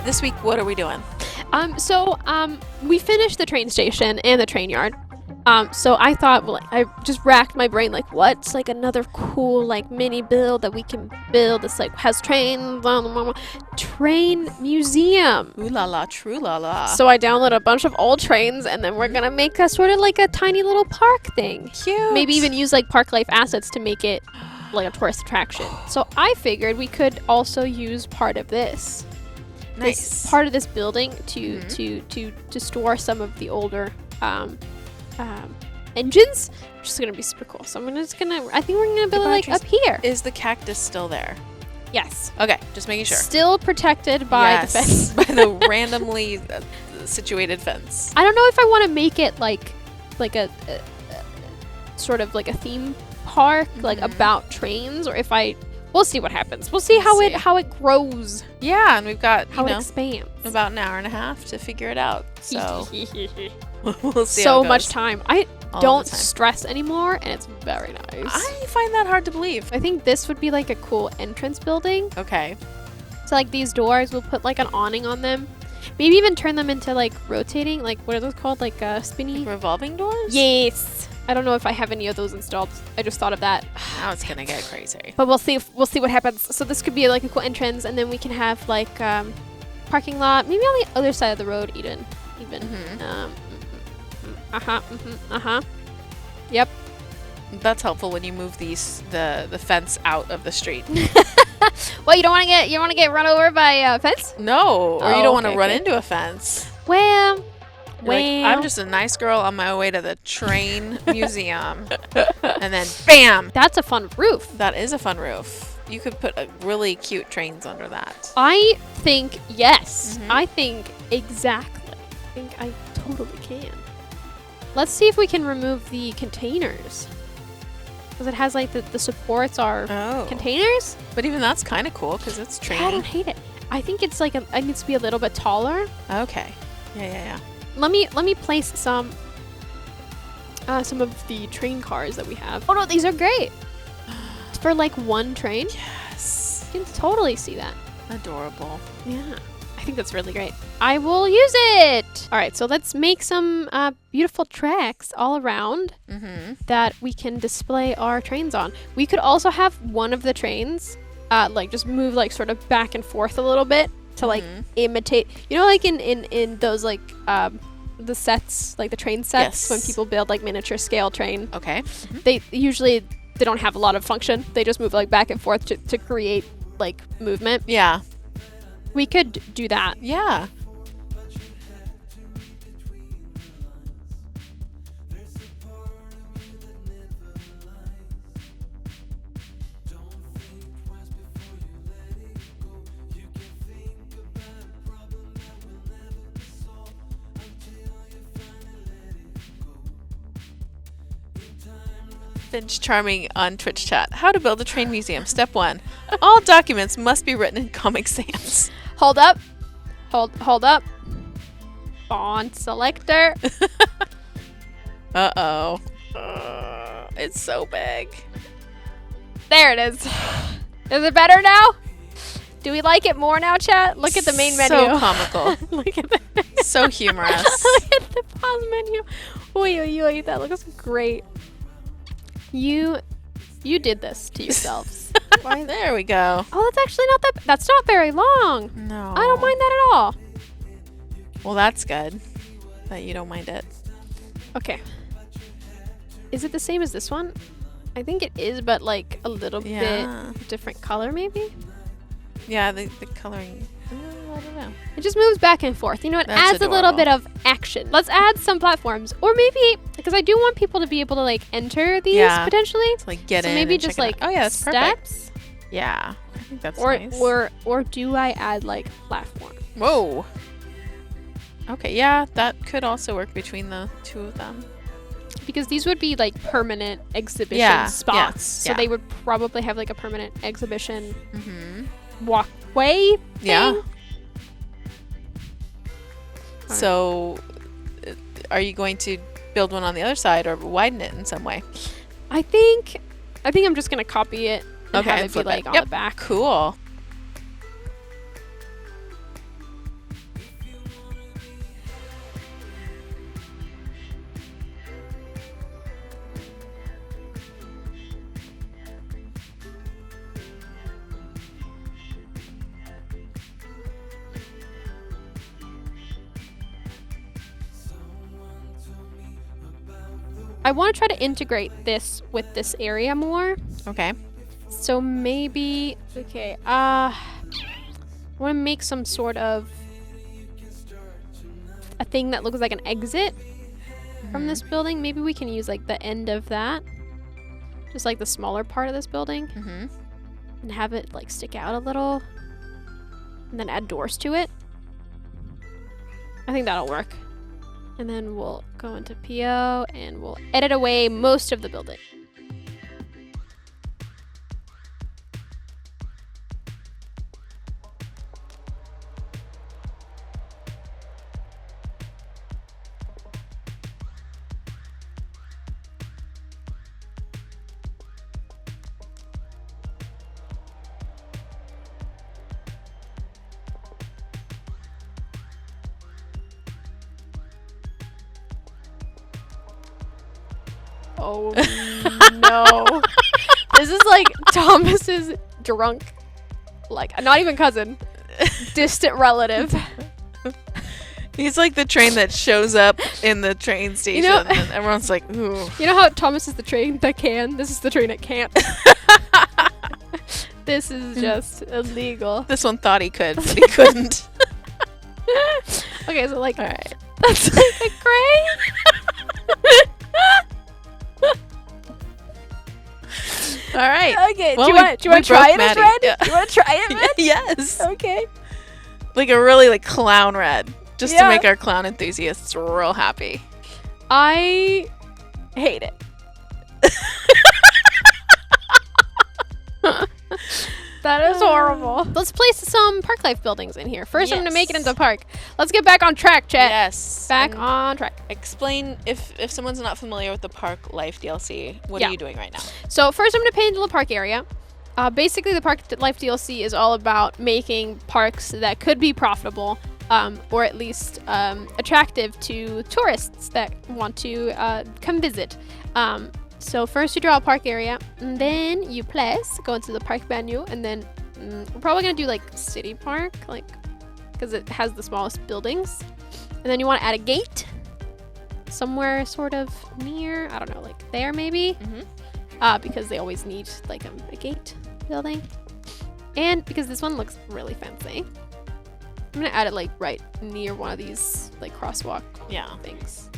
this week, what are we doing? We finished the train station and the train yard. So I thought, well, I just racked my brain, like, what's like another cool like mini build that we can build? This like has train, blah, blah, blah, train museum. Ooh la la, true la la. So I downloaded a bunch of old trains, and then we're gonna make a sort of like a tiny little park thing. Cute. Maybe even use like park life assets to make it like a tourist attraction. So I figured we could also use part of this. Nice. Part of this building to store some of the older engines, which is gonna be super cool. So I think we're gonna build it like up here. Is the cactus still there? Yes. Okay, just making sure. Still protected by the fence. By the randomly situated fence. I don't know if I want to make it like a sort of like a theme park, like about trains, or if we'll see what happens. We'll see how it grows. Yeah, and we've got how it expands. About an hour and a half to figure it out. So we'll see. So much time. I don't stress anymore, and it's very nice. I find that hard to believe. I think this would be like a cool entrance building. Okay. So like these doors, we'll put like an awning on them. Maybe even turn them into like rotating, like what are those called? Like spinny? Like revolving doors? Yes. I don't know if I have any of those installed. I just thought of that. Now it's gonna get crazy. But we'll see what happens. So this could be like a cool entrance, and then we can have like parking lot, maybe on the other side of the road, even. Yep. That's helpful when you move the fence out of the street. Well, you don't want to get run over by a fence? No, or you don't want to run into a fence. Well, I'm just a nice girl on my way to the train museum, and then bam! That's a fun roof. That is a fun roof. You could put really cute trains under that. I think yes. I think exactly. I think I totally can. Let's see if we can remove the containers. Because it has like the supports are containers. But even that's kind of cool because it's train. I don't hate it. I think it's like it needs to be a little bit taller. Okay. Yeah. Let me place some of the train cars that we have. Oh no, these are great. It's for like one train. Yes. You can totally see that. Adorable. Yeah. I think that's really great. I will use it. All right, so let's make some beautiful tracks all around that we can display our trains on. We could also have one of the trains like just move like sort of back and forth a little bit to like imitate, like in those like the sets, like the train sets, when people build like miniature scale train. Okay. They don't have a lot of function. They just move like back and forth to create like movement. Yeah. We could do that. Yeah. Finch Charming on Twitch chat. How to build a train museum. Step 1. All documents must be written in Comic Sans. Hold up. Hold up. Font selector. Uh-oh. It's so big. There it is. Is it better now? Do we like it more now, chat? Look at the main menu. So comical. Look at the so humorous. Look at the pause menu. Oy, that looks great. You did this to yourselves. Why? There we go. Oh, that's actually not that. That's not very long. No. I don't mind that at all. Well, that's good that you don't mind it. Okay. Is it the same as this one? I think it is, but like a little bit different color, maybe? Yeah, the coloring. I don't know. It just moves back and forth. It That's adds adorable. a little bit of action. Let's add some platforms. Or maybe, because I do want people to be able to like enter these potentially. To, like get so in maybe and just check it like out. Oh yeah, that's steps. perfect. Yeah, I think that's or, nice. Or do I add like platform? Whoa. Okay, yeah, that could also work between the two of them. Because these would be like permanent exhibition spots. So they would probably have like a permanent exhibition walkway thing. Yeah. So, are you going to build one on the other side or widen it in some way? I think I'm just gonna copy it and have it be flip like it. on the back. Cool. I want to try to integrate this with this area more. Okay. So maybe, okay, I want to make some sort of a thing that looks like an exit from this building. Maybe we can use like the end of that, just like the smaller part of this building, and have it like stick out a little, and then add doors to it. I think that'll work. And then we'll go into PO and we'll edit away most of the building. Oh no. This is like Thomas's drunk, like not even cousin, distant relative. He's like the train that shows up in the train station, You know- and everyone's like, ooh. You know how Thomas is the train that can? This is the train that can't. This is just illegal. This one thought he could, but he couldn't. Okay, so like, All right. that's like a crane. All right. Okay, Well, do you want to we try broke it as Maddie. red? Yeah. Do you want to try it red? Yes. Okay. Like a really like clown red, just to Yeah. make our clown enthusiasts real happy. I hate it. That is horrible. Let's place some park life buildings in here. First, I'm going to make it Yes. into a park. Let's get back on track, chat. Yes. Back And on track. explain if someone's not familiar with the Park Life DLC. What Yeah. are you doing right now? So first, I'm going to paint a little park area. Basically, the Park Life DLC is all about making parks that could be profitable, or at least attractive to tourists that want to come visit. So first you draw a park area, and then you place, go into the park menu, and then we're probably going to do like city park, like because it has the smallest buildings. And then you want to add a gate somewhere sort of near, I don't know, like there maybe. Because they always need like a gate building. And because this one looks really fancy, I'm gonna add it like right near one of these like crosswalk things,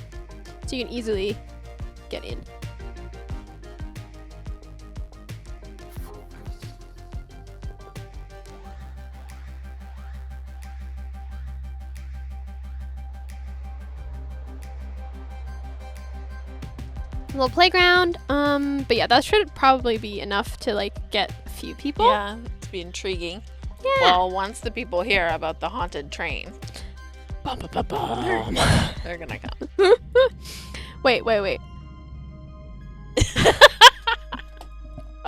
so you can easily get in. Little playground, but yeah, that should probably be enough to like get a few people. Yeah, to be intriguing. Yeah. Well, once the people hear about the haunted train, they're gonna come. Wait.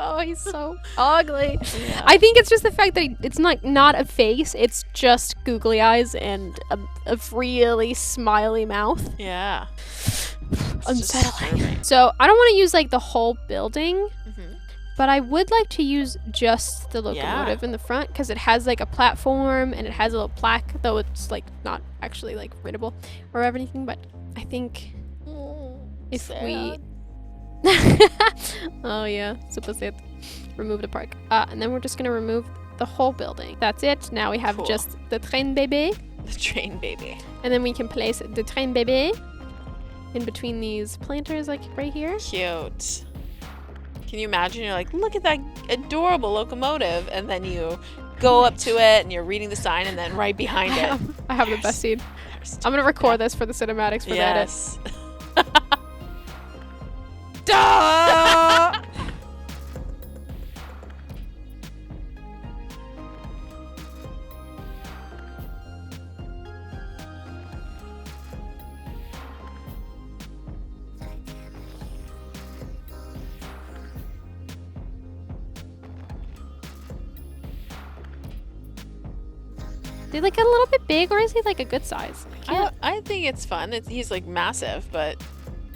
Oh, he's so ugly. Yeah. I think it's just the fact that it's not a face, it's just googly eyes and a really smiley mouth. Yeah. It's just Unsettling. disturbing. So I don't want to use like the whole building, Mhm. but I would like to use just the locomotive in the front because it has like a platform and it has a little plaque, though it's like not actually like readable or anything. But I think if we oh yeah, super sad. Remove the park. And then we're just gonna remove the whole building. That's it. Now we have Cool. just the train bébé, The train baby. and then we can place the train bébé in between these planters, like right here. Cute. Can you imagine? You're like, look at that adorable locomotive, and then you go up to it and you're reading the sign, and then right behind it. I have the best scene. There's I'm gonna record this for the cinematics for the edit. yes. Duh! They like a little bit big, or is he like a good size? I think it's fun. He's like massive, but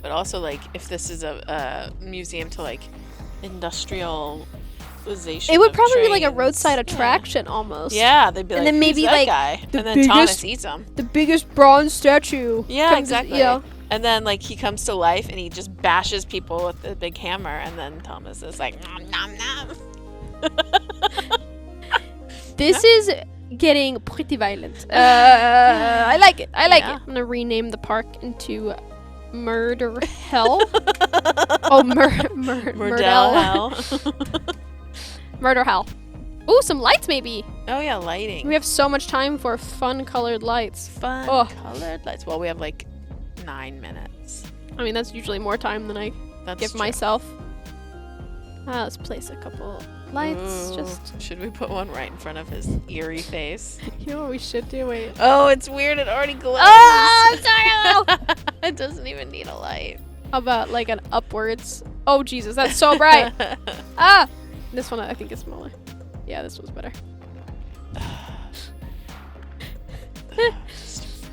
also like if this is a museum to like industrialization. It would of probably be like a trains. roadside Yeah. attraction almost. Yeah, they'd be And like, then maybe, "Who's that like, guy?" the And then Thomas biggest- eats him. The biggest bronze statue. Yeah, comes- exactly. You know, And then, like, he comes to life and he just bashes people with a big hammer. And then Thomas is like, nom, nom, nom. This is getting pretty violent. I like it. I like it. Yeah. I'm going to rename the park into Murder Hell. Oh, Murder Hell. Murder Hell. Ooh, some lights maybe. Oh, yeah, lighting. We have so much time for fun colored lights. Fun Oh. colored lights. Well, we have like 9 minutes. I mean, that's usually more time than I That's give true. myself. Let's place a couple lights. Ooh, Just, should we put one right in front of his eerie face? you know what we should do? Wait. Oh, it's weird. It already glows. Oh, sorry. It doesn't even need a light. How about like an upwards? Oh, Jesus, that's so bright. Ah! This one I think is smaller. Yeah, this one's better.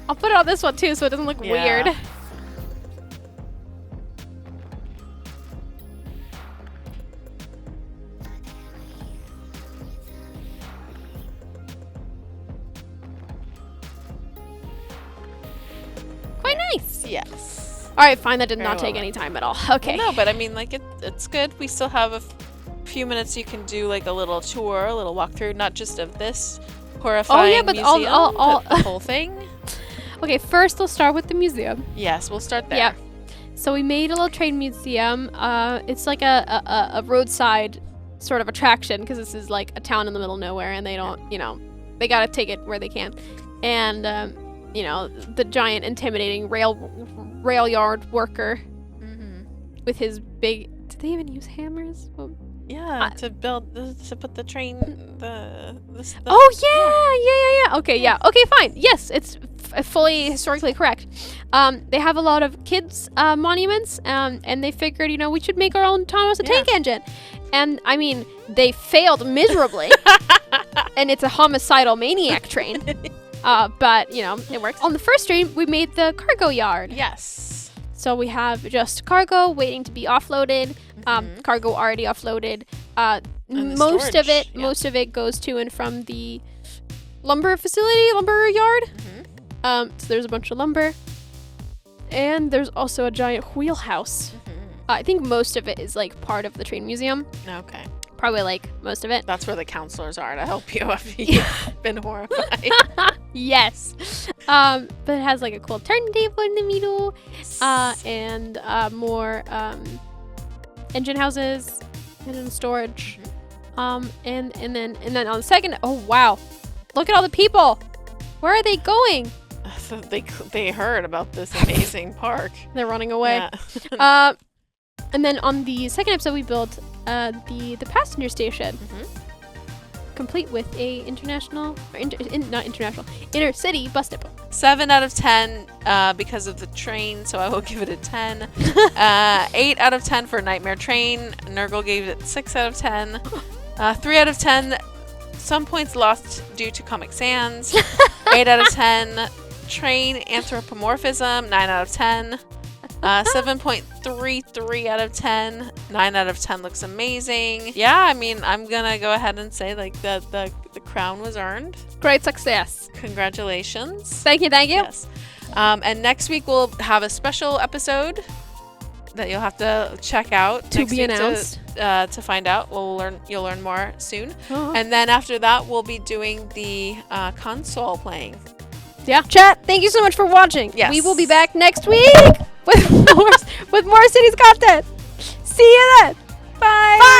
I'll put it on this one too so it doesn't look Yeah. weird. Quite nice. Yes. All right, fine. That did Very not well take done. any time at all. Okay. Well, no, but I mean, like, it's good. We still have a few minutes. You can do like a little tour, a little walkthrough, not just of this horrifying but museum, all- but the whole thing. Okay, first we'll start with the museum. Yes, we'll start there. Yeah. So we made a little train museum. It's like a roadside sort of attraction because this is like a town in the middle of nowhere, and they don't, they gotta take it where they can. And the giant, intimidating rail yard worker with his big. Did they even use hammers? Oh. Yeah, to put the train, the Oh yeah. Okay, yeah. Okay, fine. Yes, it's fully historically correct. They have a lot of kids monuments, and they figured, we should make our own Thomas the Tank Engine. And I mean, they failed miserably, and it's a homicidal maniac train. But it works. On the first train, we made the cargo yard. Yes. So we have just cargo waiting to be offloaded. Cargo already offloaded. And the Most of storage, most of it goes to and from the lumber yard. So there's a bunch of lumber, and there's also a giant wheelhouse. I think most of it is like part of the train museum. Okay. Probably like most of it. That's where the counselors are to help you if you've been horrified. Yes. But it has like a cool turntable in the middle, and more engine houses, engine storage, and then on the second. Oh wow! Look at all the people. Where are they going? So they heard about this amazing park. They're running away. Yeah. And then on the second episode, we built the passenger station, complete with a inner city bus depot. 7 out of 10 because of the train, so I will give it a 10. 8 out of 10 for Nightmare Train. Nurgle gave it 6 out of 10. 3 out of 10. Some points lost due to Comic Sans. 8 out of 10. Train anthropomorphism. 9 out of 10. 7.33 out of 10. 9 out of 10 looks amazing. Yeah, I mean, I'm gonna go ahead and say like the crown was earned. Great success. Congratulations. Thank you. Yes. And next week we'll have a special episode that you'll have to check out To next be week announced. to find out. You'll learn more soon. And then after that we'll be doing the console playing. Yeah. Chat, thank you so much for watching. Yes. We will be back next week with more cities content. See you then. Bye. Bye.